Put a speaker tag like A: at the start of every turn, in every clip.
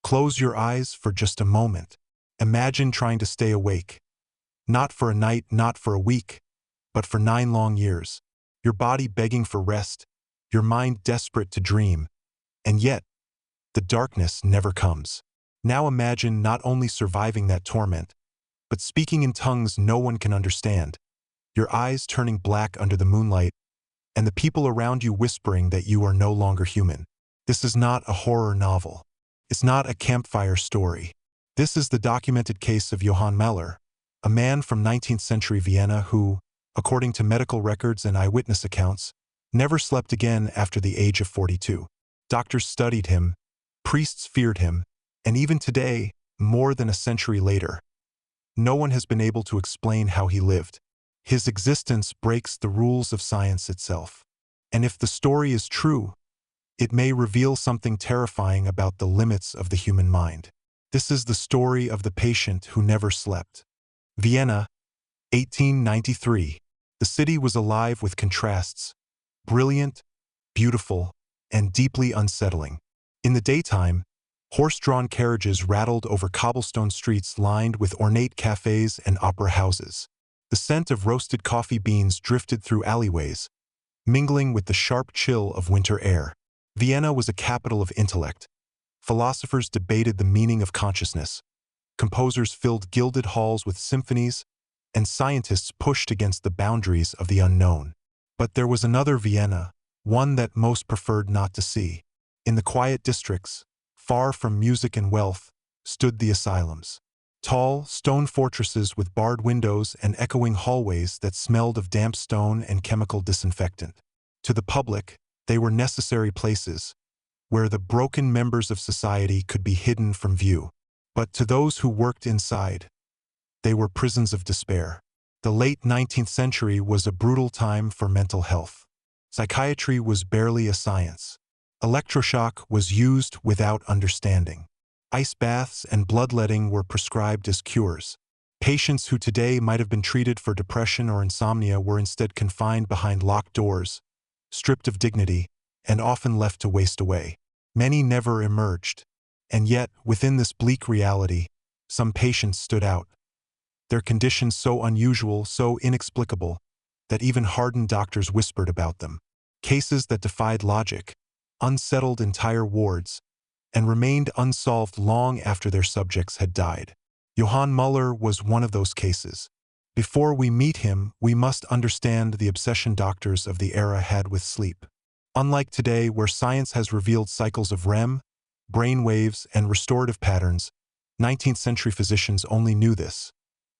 A: Close your eyes for just a moment. Imagine trying to stay awake. Not for a night, not for a week, but for 9 long years. Your body begging for rest, your mind desperate to dream, and yet, the darkness never comes. Now imagine not only surviving that torment, but speaking in tongues no one can understand, your eyes turning black under the moonlight, and the people around you whispering that you are no longer human. This is not a horror novel. It's not a campfire story. This is the documented case of Johann Müller, a man from 19th century Vienna who, according to medical records and eyewitness accounts, never slept again after the age of 42. Doctors studied him, priests feared him, and even today, more than a century later, no one has been able to explain how he lived. His existence breaks the rules of science itself. And if the story is true, it may reveal something terrifying about the limits of the human mind. This is the story of the patient who never slept. Vienna, 1893. The city was alive with contrasts, brilliant, beautiful, and deeply unsettling. In the daytime, horse-drawn carriages rattled over cobblestone streets lined with ornate cafes and opera houses. The scent of roasted coffee beans drifted through alleyways, mingling with the sharp chill of winter air. Vienna was a capital of intellect. Philosophers debated the meaning of consciousness. Composers filled gilded halls with symphonies, and scientists pushed against the boundaries of the unknown. But there was another Vienna, one that most preferred not to see. In the quiet districts, far from music and wealth, stood the asylums. Tall, stone fortresses with barred windows and echoing hallways that smelled of damp stone and chemical disinfectant. To the public, they were necessary places, where the broken members of society could be hidden from view. But to those who worked inside, they were prisons of despair. The late 19th century was a brutal time for mental health. Psychiatry was barely a science. Electroshock was used without understanding. Ice baths and bloodletting were prescribed as cures. Patients who today might have been treated for depression or insomnia were instead confined behind locked doors, stripped of dignity, and often left to waste away. Many never emerged. And yet, within this bleak reality, some patients stood out. Their conditions so unusual, so inexplicable, that even hardened doctors whispered about them. Cases that defied logic, unsettled entire wards, and remained unsolved long after their subjects had died. Johann Müller was one of those cases. Before we meet him, we must understand the obsession doctors of the era had with sleep. Unlike today, where science has revealed cycles of REM, brain waves, and restorative patterns, 19th century physicians only knew this.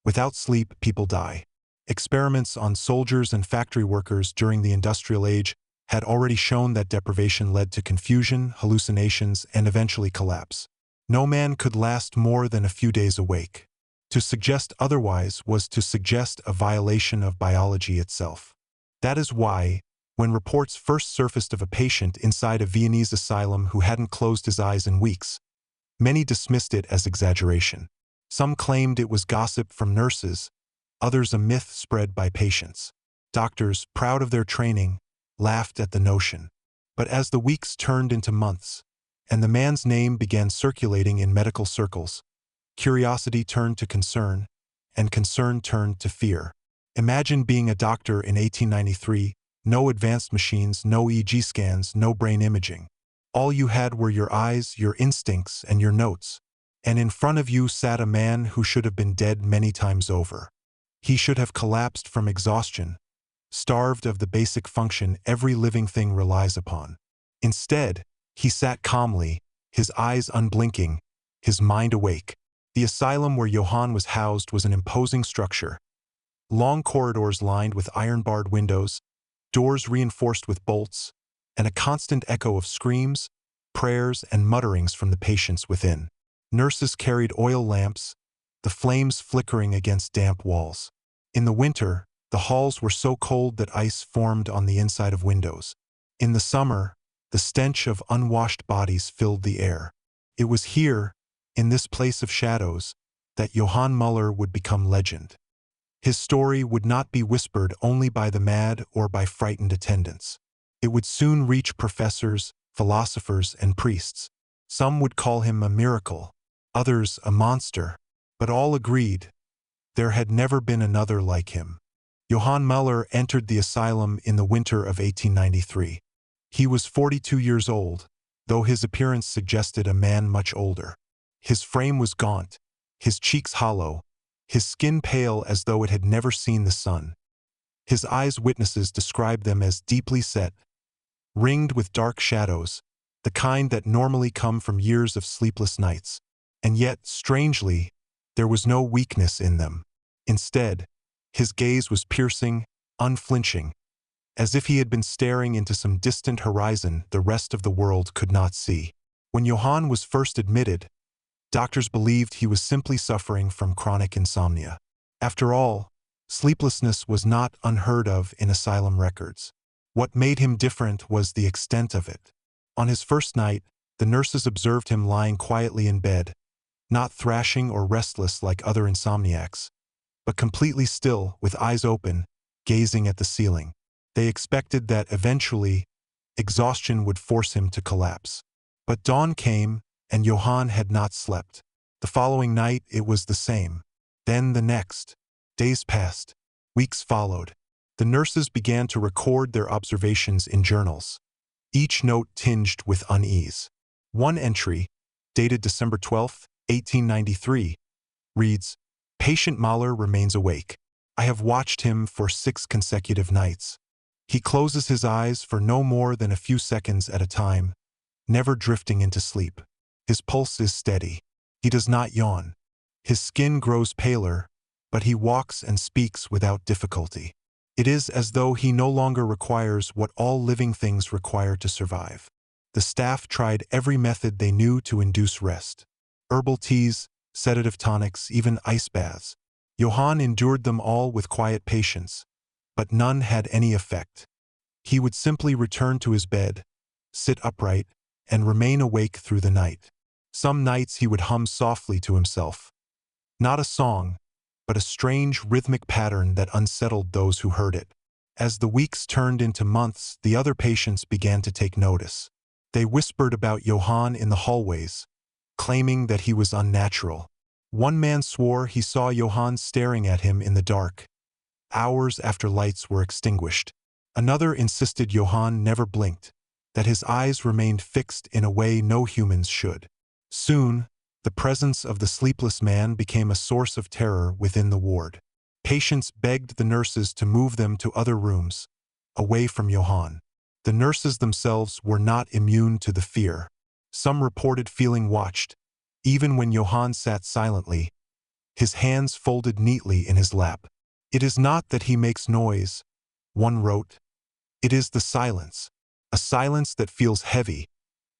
A: Without sleep, people die. Experiments on soldiers and factory workers during the industrial age had already shown that deprivation led to confusion, hallucinations, and eventually collapse. No man could last more than a few days awake. To suggest otherwise was to suggest a violation of biology itself. That is why, when reports first surfaced of a patient inside a Viennese asylum who hadn't closed his eyes in weeks, many dismissed it as exaggeration. Some claimed it was gossip from nurses, others a myth spread by patients. Doctors, proud of their training, laughed at the notion. But as the weeks turned into months, and the man's name began circulating in medical circles, curiosity turned to concern, and concern turned to fear. Imagine being a doctor in 1893, no advanced machines, no EEG scans, no brain imaging. All you had were your eyes, your instincts, and your notes. And in front of you sat a man who should have been dead many times over. He should have collapsed from exhaustion, starved of the basic function every living thing relies upon. Instead, he sat calmly, his eyes unblinking, his mind awake. The asylum where Johann was housed was an imposing structure. Long corridors lined with iron-barred windows, doors reinforced with bolts, and a constant echo of screams, prayers, and mutterings from the patients within. Nurses carried oil lamps, the flames flickering against damp walls. In the winter, the halls were so cold that ice formed on the inside of windows. In the summer, the stench of unwashed bodies filled the air. It was here, in this place of shadows, that Johann Müller would become legend. His story would not be whispered only by the mad or by frightened attendants. It would soon reach professors, philosophers, and priests. Some would call him a miracle, others a monster, but all agreed there had never been another like him. Johann Müller entered the asylum in the winter of 1893. He was 42 years old, though his appearance suggested a man much older. His frame was gaunt, his cheeks hollow, his skin pale as though it had never seen the sun. His eyes, witnesses described them as deeply set, ringed with dark shadows, the kind that normally come from years of sleepless nights. And yet, strangely, there was no weakness in them. Instead, his gaze was piercing, unflinching, as if he had been staring into some distant horizon the rest of the world could not see. When Johann was first admitted, doctors believed he was simply suffering from chronic insomnia. After all, sleeplessness was not unheard of in asylum records. What made him different was the extent of it. On his first night, the nurses observed him lying quietly in bed, not thrashing or restless like other insomniacs, but completely still, with eyes open, gazing at the ceiling. They expected that eventually, exhaustion would force him to collapse. But dawn came, and Johann had not slept. The following night it was the same. Then the next. Days passed. Weeks followed. The nurses began to record their observations in journals, each note tinged with unease. One entry, dated December 12, 1893, reads, "Patient Müller remains awake. I have watched him for 6 consecutive nights. He closes his eyes for no more than a few seconds at a time, never drifting into sleep. His pulse is steady. He does not yawn. His skin grows paler, but he walks and speaks without difficulty. It is as though he no longer requires what all living things require to survive." The staff tried every method they knew to induce rest. Herbal teas, sedative tonics, even ice baths. Johann endured them all with quiet patience, but none had any effect. He would simply return to his bed, sit upright, and remain awake through the night. Some nights he would hum softly to himself. Not a song, but a strange rhythmic pattern that unsettled those who heard it. As the weeks turned into months, the other patients began to take notice. They whispered about Johann in the hallways, claiming that he was unnatural. One man swore he saw Johann staring at him in the dark, hours after lights were extinguished. Another insisted Johann never blinked, that his eyes remained fixed in a way no humans should. Soon, the presence of the sleepless man became a source of terror within the ward. Patients begged the nurses to move them to other rooms, away from Johann. The nurses themselves were not immune to the fear. Some reported feeling watched, even when Johann sat silently, his hands folded neatly in his lap. "It is not that he makes noise," one wrote. "It is the silence, a silence that feels heavy,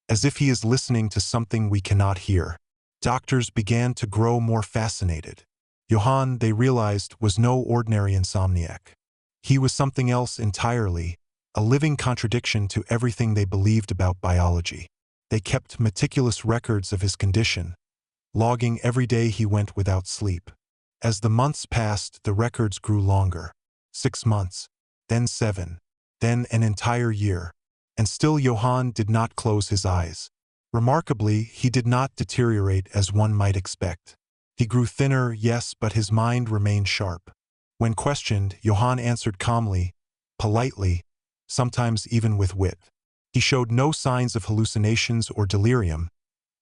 A: as if he is listening to something we cannot hear." Doctors began to grow more fascinated. Johann, they realized, was no ordinary insomniac. He was something else entirely, a living contradiction to everything they believed about biology. They kept meticulous records of his condition, logging every day he went without sleep. As the months passed, the records grew longer. 6 months, then 7, then an entire year. And still Johann did not close his eyes. Remarkably, he did not deteriorate as one might expect. He grew thinner, yes, but his mind remained sharp. When questioned, Johann answered calmly, politely, sometimes even with wit. He showed no signs of hallucinations or delirium,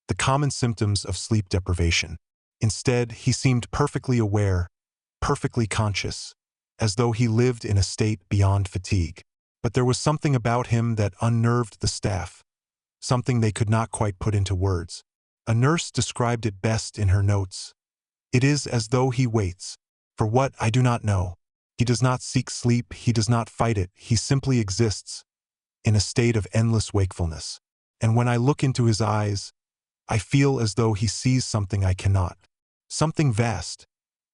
A: the common symptoms of sleep deprivation. Instead, he seemed perfectly aware, perfectly conscious, as though he lived in a state beyond fatigue. But there was something about him that unnerved the staff, something they could not quite put into words. A nurse described it best in her notes. "It is as though he waits. For what, I do not know. He does not seek sleep, he does not fight it, he simply exists, in a state of endless wakefulness. And when I look into his eyes, I feel as though he sees something I cannot. Something vast,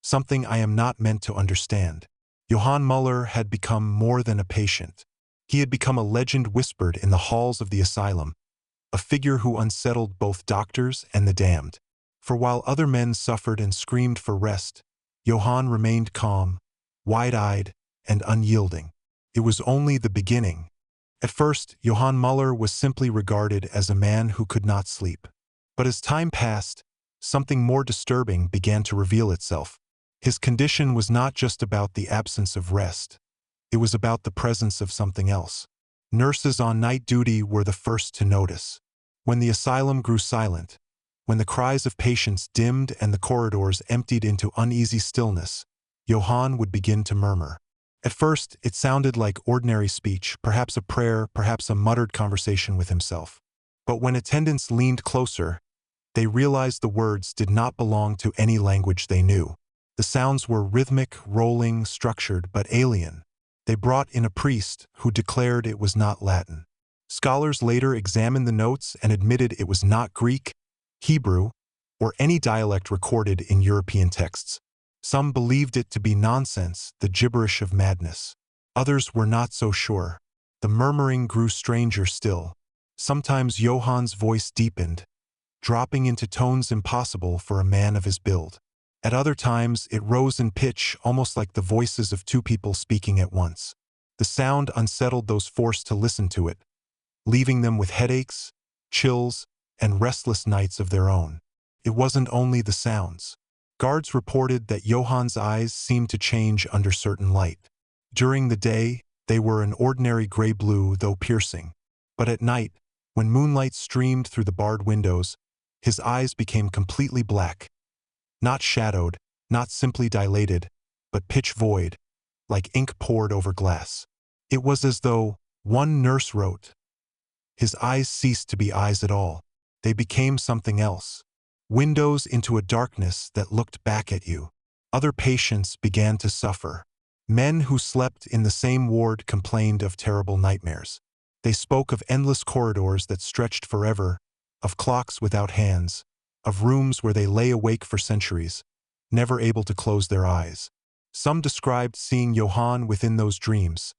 A: something I am not meant to understand." Johann Müller had become more than a patient. He had become a legend whispered in the halls of the asylum, a figure who unsettled both doctors and the damned. For while other men suffered and screamed for rest, Johann remained calm, wide-eyed, and unyielding. It was only the beginning. At first, Johann Müller was simply regarded as a man who could not sleep. But as time passed, something more disturbing began to reveal itself. His condition was not just about the absence of rest. It was about the presence of something else. Nurses on night duty were the first to notice. When the asylum grew silent, when the cries of patients dimmed and the corridors emptied into uneasy stillness, Johann would begin to murmur. At first, it sounded like ordinary speech, perhaps a prayer, perhaps a muttered conversation with himself. But when attendants leaned closer, they realized the words did not belong to any language they knew. The sounds were rhythmic, rolling, structured, but alien. They brought in a priest who declared it was not Latin. Scholars later examined the notes and admitted it was not Greek, Hebrew, or any dialect recorded in European texts. Some believed it to be nonsense, the gibberish of madness. Others were not so sure. The murmuring grew stranger still. Sometimes Johann's voice deepened, dropping into tones impossible for a man of his build. At other times, it rose in pitch, almost like the voices of two people speaking at once. The sound unsettled those forced to listen to it, leaving them with headaches, chills, and restless nights of their own. It wasn't only the sounds. Guards reported that Johann's eyes seemed to change under certain light. During the day, they were an ordinary gray-blue, though piercing. But at night, when moonlight streamed through the barred windows, his eyes became completely black. Not shadowed, not simply dilated, but pitch void, like ink poured over glass. It was as though, one nurse wrote, his eyes ceased to be eyes at all. They became something else. Windows into a darkness that looked back at you. Other patients began to suffer. Men who slept in the same ward complained of terrible nightmares. They spoke of endless corridors that stretched forever, of clocks without hands, of rooms where they lay awake for centuries, never able to close their eyes. Some described seeing Johann within those dreams,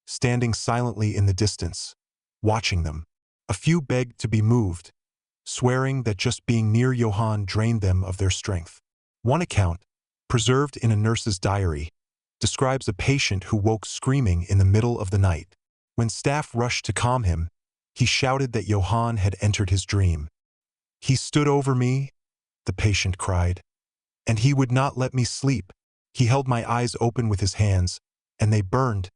A: standing silently in the distance, watching them. A few begged to be moved, swearing that just being near Johann drained them of their strength. One account, preserved in a nurse's diary, describes a patient who woke screaming in the middle of the night. When staff rushed to calm him, he shouted that Johann had entered his dream. "He stood over me," the patient cried, "and he would not let me sleep. He held my eyes open with his hands, and they burned.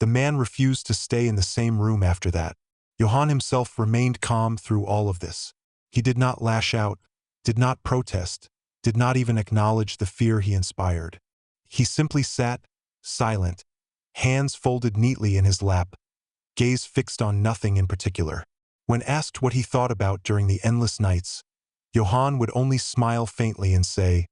A: The man refused to stay in the same room after that. Johann himself remained calm through all of this. He did not lash out, did not protest, did not even acknowledge the fear he inspired. He simply sat, silent, hands folded neatly in his lap, gaze fixed on nothing in particular. When asked what he thought about during the endless nights, Johann would only smile faintly and say,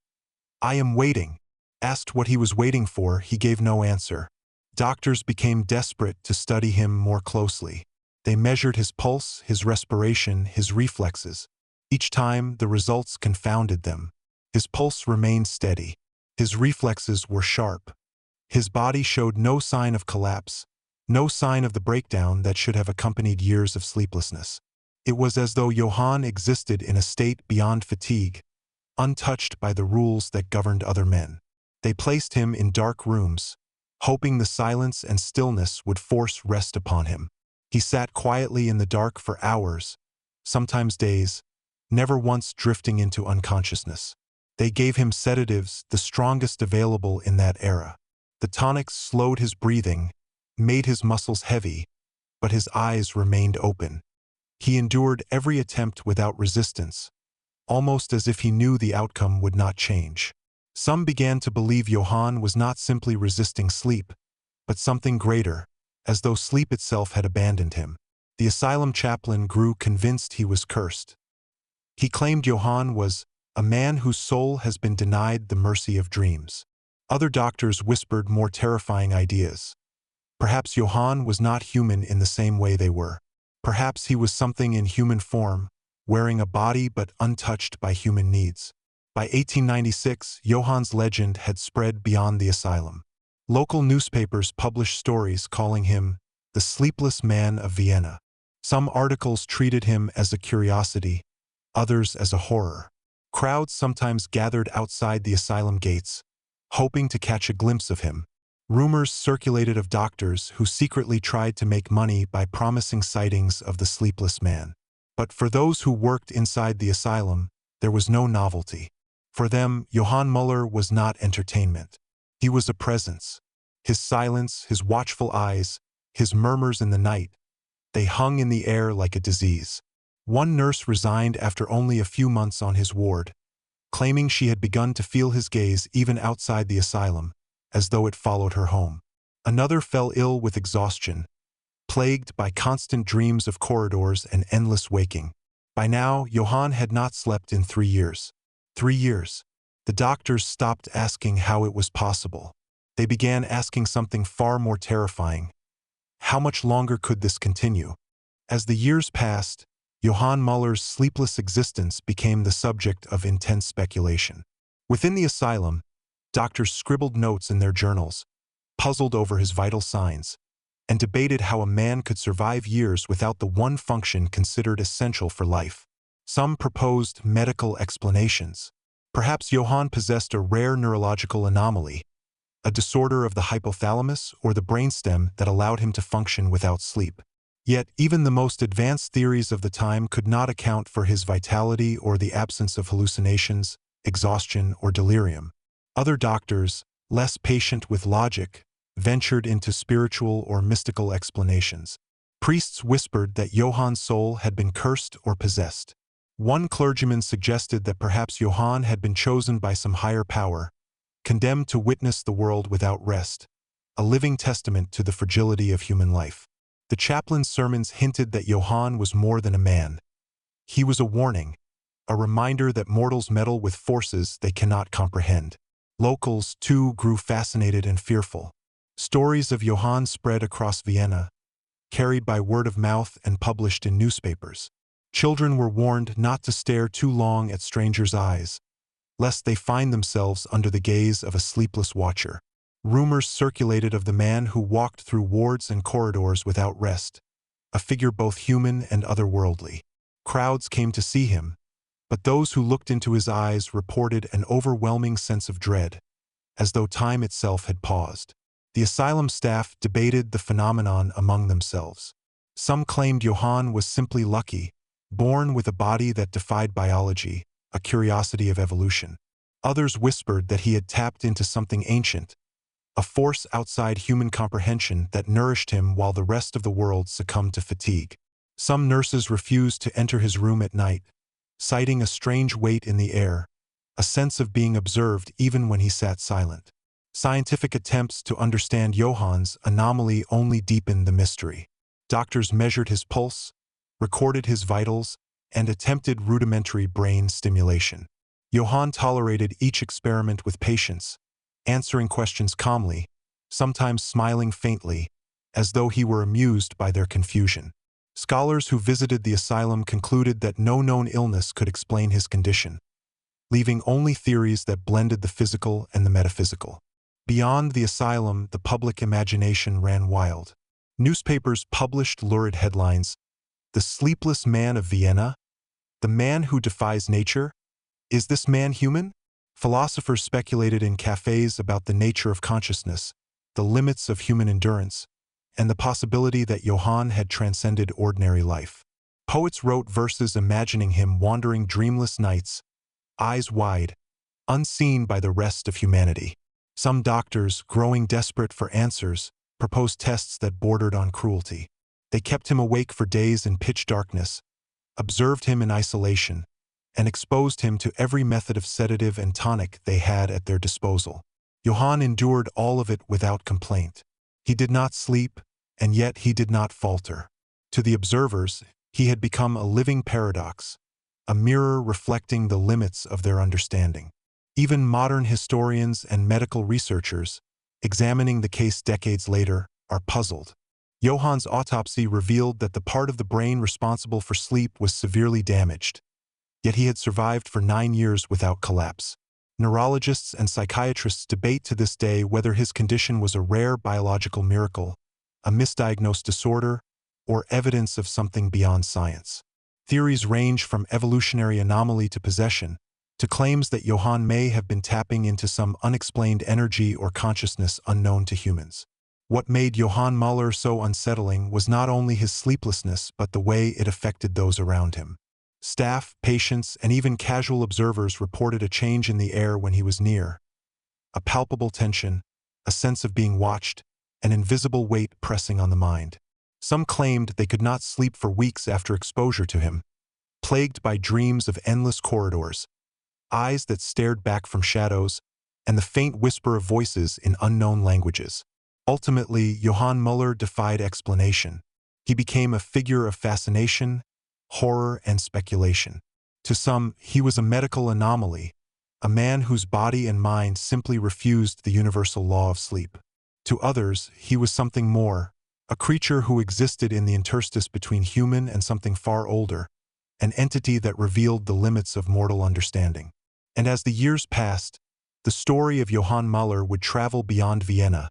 A: "I am waiting." Asked what he was waiting for, he gave no answer. Doctors became desperate to study him more closely. They measured his pulse, his respiration, his reflexes. Each time, the results confounded them. His pulse remained steady. His reflexes were sharp. His body showed no sign of collapse, no sign of the breakdown that should have accompanied years of sleeplessness. It was as though Johann existed in a state beyond fatigue, untouched by the rules that governed other men. They placed him in dark rooms, hoping the silence and stillness would force rest upon him. He sat quietly in the dark for hours, sometimes days, never once drifting into unconsciousness. They gave him sedatives, the strongest available in that era. The tonics slowed his breathing, made his muscles heavy, but his eyes remained open. He endured every attempt without resistance, almost as if he knew the outcome would not change. Some began to believe Johann was not simply resisting sleep, but something greater, as though sleep itself had abandoned him. The asylum chaplain grew convinced he was cursed. He claimed Johann was a man whose soul has been denied the mercy of dreams. Other doctors whispered more terrifying ideas. Perhaps Johann was not human in the same way they were. Perhaps he was something in human form, wearing a body but untouched by human needs. By 1896, Johann's legend had spread beyond the asylum. Local newspapers published stories calling him the Sleepless Man of Vienna. Some articles treated him as a curiosity, others as a horror. Crowds sometimes gathered outside the asylum gates, hoping to catch a glimpse of him. Rumors circulated of doctors who secretly tried to make money by promising sightings of the sleepless man. But for those who worked inside the asylum, there was no novelty. For them, Johann Müller was not entertainment. He was a presence. His silence, his watchful eyes, his murmurs in the night, they hung in the air like a disease. One nurse resigned after only a few months on his ward, claiming she had begun to feel his gaze even outside the asylum, as though it followed her home. Another fell ill with exhaustion, plagued by constant dreams of corridors and endless waking. By now, Johann had not slept in 3 years. 3 years. The doctors stopped asking how it was possible. They began asking something far more terrifying. How much longer could this continue? As the years passed, Johann Müller's sleepless existence became the subject of intense speculation. Within the asylum, doctors scribbled notes in their journals, puzzled over his vital signs, and debated how a man could survive years without the one function considered essential for life. Some proposed medical explanations. Perhaps Johann possessed a rare neurological anomaly, a disorder of the hypothalamus or the brainstem that allowed him to function without sleep. Yet, even the most advanced theories of the time could not account for his vitality or the absence of hallucinations, exhaustion, or delirium. Other doctors, less patient with logic, ventured into spiritual or mystical explanations. Priests whispered that Johann's soul had been cursed or possessed. One clergyman suggested that perhaps Johann had been chosen by some higher power, condemned to witness the world without rest, a living testament to the fragility of human life. The chaplain's sermons hinted that Johann was more than a man. He was a warning, a reminder that mortals meddle with forces they cannot comprehend. Locals, too, grew fascinated and fearful. Stories of Johann spread across Vienna, carried by word of mouth and published in newspapers. Children were warned not to stare too long at strangers' eyes, lest they find themselves under the gaze of a sleepless watcher. Rumors circulated of the man who walked through wards and corridors without rest, a figure both human and otherworldly. Crowds came to see him, but those who looked into his eyes reported an overwhelming sense of dread, as though time itself had paused. The asylum staff debated the phenomenon among themselves. Some claimed Johann was simply lucky, born with a body that defied biology, a curiosity of evolution. Others whispered that he had tapped into something ancient, a force outside human comprehension that nourished him while the rest of the world succumbed to fatigue. Some nurses refused to enter his room at night, citing a strange weight in the air, a sense of being observed even when he sat silent. Scientific attempts to understand Johann's anomaly only deepened the mystery. Doctors measured his pulse, recorded his vitals, and attempted rudimentary brain stimulation. Johann tolerated each experiment with patience, answering questions calmly, sometimes smiling faintly, as though he were amused by their confusion. Scholars who visited the asylum concluded that no known illness could explain his condition, leaving only theories that blended the physical and the metaphysical. Beyond the asylum, the public imagination ran wild. Newspapers published lurid headlines: "The Sleepless Man of Vienna? The man who defies nature? Is this man human?" Philosophers speculated in cafes about the nature of consciousness, the limits of human endurance, and the possibility that Johann had transcended ordinary life. Poets wrote verses imagining him wandering dreamless nights, eyes wide, unseen by the rest of humanity. Some doctors, growing desperate for answers, proposed tests that bordered on cruelty. They kept him awake for days in pitch darkness, observed him in isolation, and exposed him to every method of sedative and tonic they had at their disposal. Johann endured all of it without complaint. He did not sleep, and yet he did not falter. To the observers, he had become a living paradox, a mirror reflecting the limits of their understanding. Even modern historians and medical researchers, examining the case decades later, are puzzled. Johann's autopsy revealed that the part of the brain responsible for sleep was severely damaged, yet he had survived for 9 years without collapse. Neurologists and psychiatrists debate to this day whether his condition was a rare biological miracle, a misdiagnosed disorder, or evidence of something beyond science. Theories range from evolutionary anomaly to possession, to claims that Johann may have been tapping into some unexplained energy or consciousness unknown to humans. What made Johann Müller so unsettling was not only his sleeplessness but the way it affected those around him. Staff, patients, and even casual observers reported a change in the air when he was near. A palpable tension, a sense of being watched, an invisible weight pressing on the mind. Some claimed they could not sleep for weeks after exposure to him, plagued by dreams of endless corridors, eyes that stared back from shadows, and the faint whisper of voices in unknown languages. Ultimately, Johann Müller defied explanation. He became a figure of fascination, horror, and speculation. To some, he was a medical anomaly, a man whose body and mind simply refused the universal law of sleep. To others, he was something more, a creature who existed in the interstice between human and something far older, an entity that revealed the limits of mortal understanding. And as the years passed, the story of Johann Müller would travel beyond Vienna,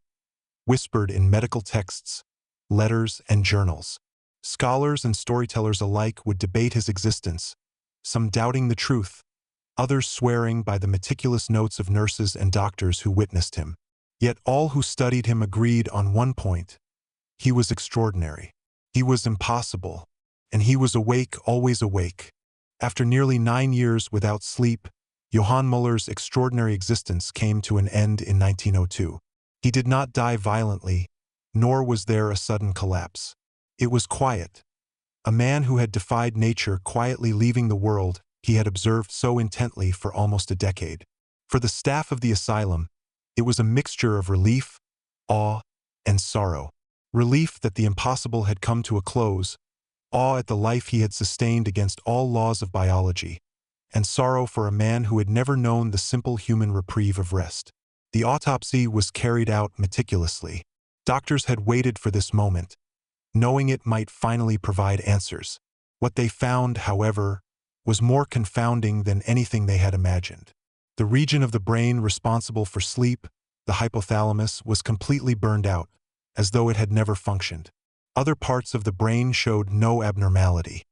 A: whispered in medical texts, letters, and journals. Scholars and storytellers alike would debate his existence, some doubting the truth, others swearing by the meticulous notes of nurses and doctors who witnessed him. Yet all who studied him agreed on one point: he was extraordinary. He was impossible. And he was awake, always awake. After nearly 9 years without sleep, Johann Müller's extraordinary existence came to an end in 1902. He did not die violently, nor was there a sudden collapse. It was quiet. A man who had defied nature quietly leaving the world he had observed so intently for almost a decade. For the staff of the asylum, it was a mixture of relief, awe, and sorrow. Relief that the impossible had come to a close, awe at the life he had sustained against all laws of biology, and sorrow for a man who had never known the simple human reprieve of rest. The autopsy was carried out meticulously. Doctors had waited for this moment, knowing it might finally provide answers. What they found, however, was more confounding than anything they had imagined. The region of the brain responsible for sleep, the hypothalamus, was completely burned out, as though it had never functioned. Other parts of the brain showed no abnormality.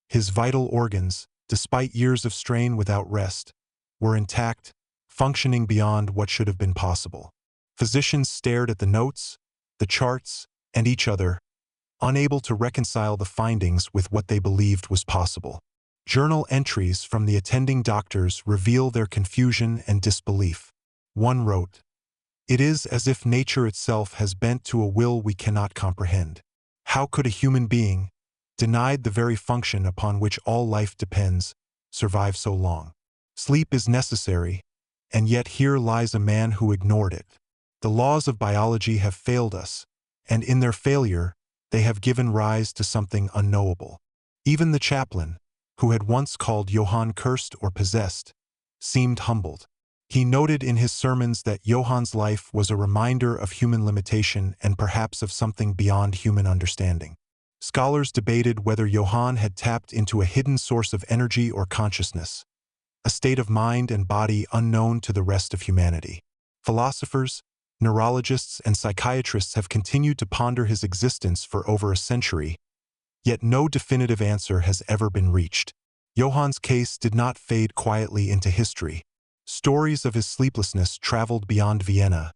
A: His vital organs, despite years of strain without rest, were intact, functioning beyond what should have been possible. Physicians stared at the notes, the charts, and each other, unable to reconcile the findings with what they believed was possible. Journal entries from the attending doctors reveal their confusion and disbelief. One wrote, "It is as if nature itself has bent to a will we cannot comprehend. How could a human being, denied the very function upon which all life depends, survive so long? Sleep is necessary, and yet here lies a man who ignored it. The laws of biology have failed us, and in their failure, they have given rise to something unknowable." Even the chaplain, who had once called Johann cursed or possessed, seemed humbled. He noted in his sermons that Johann's life was a reminder of human limitation and perhaps of something beyond human understanding. Scholars debated whether Johann had tapped into a hidden source of energy or consciousness, a state of mind and body unknown to the rest of humanity. Philosophers, neurologists, and psychiatrists have continued to ponder his existence for over a century, yet no definitive answer has ever been reached. Johann's case did not fade quietly into history. Stories of his sleeplessness traveled beyond Vienna,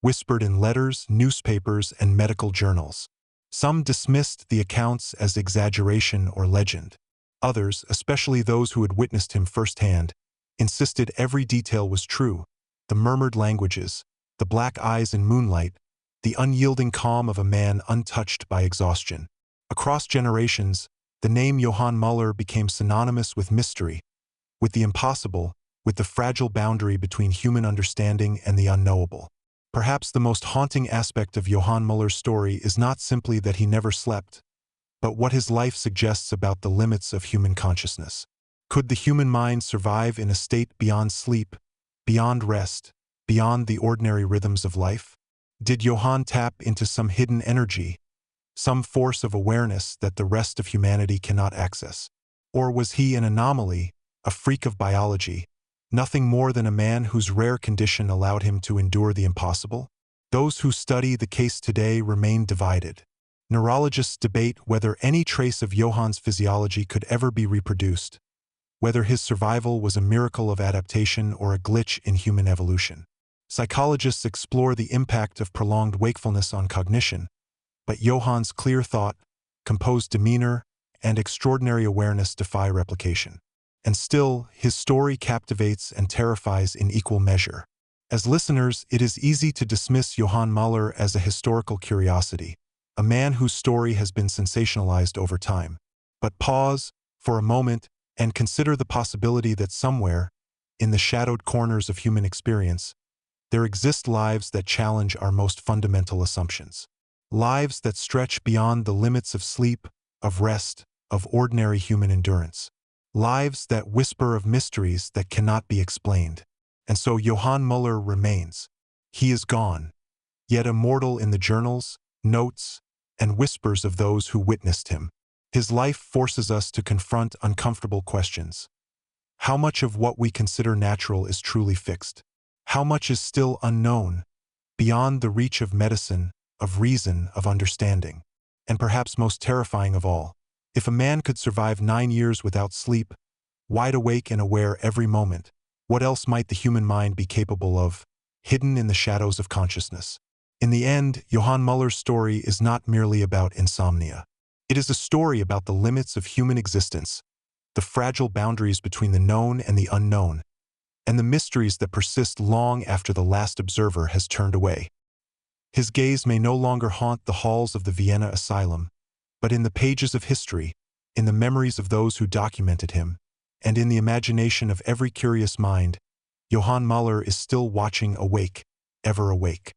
A: whispered in letters, newspapers, and medical journals. Some dismissed the accounts as exaggeration or legend. Others, especially those who had witnessed him firsthand, insisted every detail was true: the murmured languages, the black eyes in moonlight, the unyielding calm of a man untouched by exhaustion. Across generations, the name Johann Müller became synonymous with mystery, with the impossible, with the fragile boundary between human understanding and the unknowable. Perhaps the most haunting aspect of Johann Müller's story is not simply that he never slept, but what his life suggests about the limits of human consciousness. Could the human mind survive in a state beyond sleep, beyond rest, beyond the ordinary rhythms of life? Did Johann tap into some hidden energy, some force of awareness that the rest of humanity cannot access? Or was he an anomaly, a freak of biology, nothing more than a man whose rare condition allowed him to endure the impossible? Those who study the case today remain divided. Neurologists debate whether any trace of Johann's physiology could ever be reproduced, whether his survival was a miracle of adaptation or a glitch in human evolution. Psychologists explore the impact of prolonged wakefulness on cognition, but Johann's clear thought, composed demeanor, and extraordinary awareness defy replication. And still, his story captivates and terrifies in equal measure. As listeners, it is easy to dismiss Johann Müller as a historical curiosity, a man whose story has been sensationalized over time. But pause, for a moment, and consider the possibility that somewhere, in the shadowed corners of human experience, there exist lives that challenge our most fundamental assumptions. Lives that stretch beyond the limits of sleep, of rest, of ordinary human endurance. Lives that whisper of mysteries that cannot be explained. And so Johann Müller remains. He is gone, yet immortal in the journals, notes, and whispers of those who witnessed him. His life forces us to confront uncomfortable questions. How much of what we consider natural is truly fixed? How much is still unknown, beyond the reach of medicine, of reason, of understanding? And perhaps most terrifying of all, if a man could survive 9 years without sleep, wide awake and aware every moment, what else might the human mind be capable of, hidden in the shadows of consciousness? In the end, Johann Müller's story is not merely about insomnia. It is a story about the limits of human existence, the fragile boundaries between the known and the unknown, and the mysteries that persist long after the last observer has turned away. His gaze may no longer haunt the halls of the Vienna asylum, but in the pages of history, in the memories of those who documented him, and in the imagination of every curious mind, Johann Müller is still watching, awake, ever awake.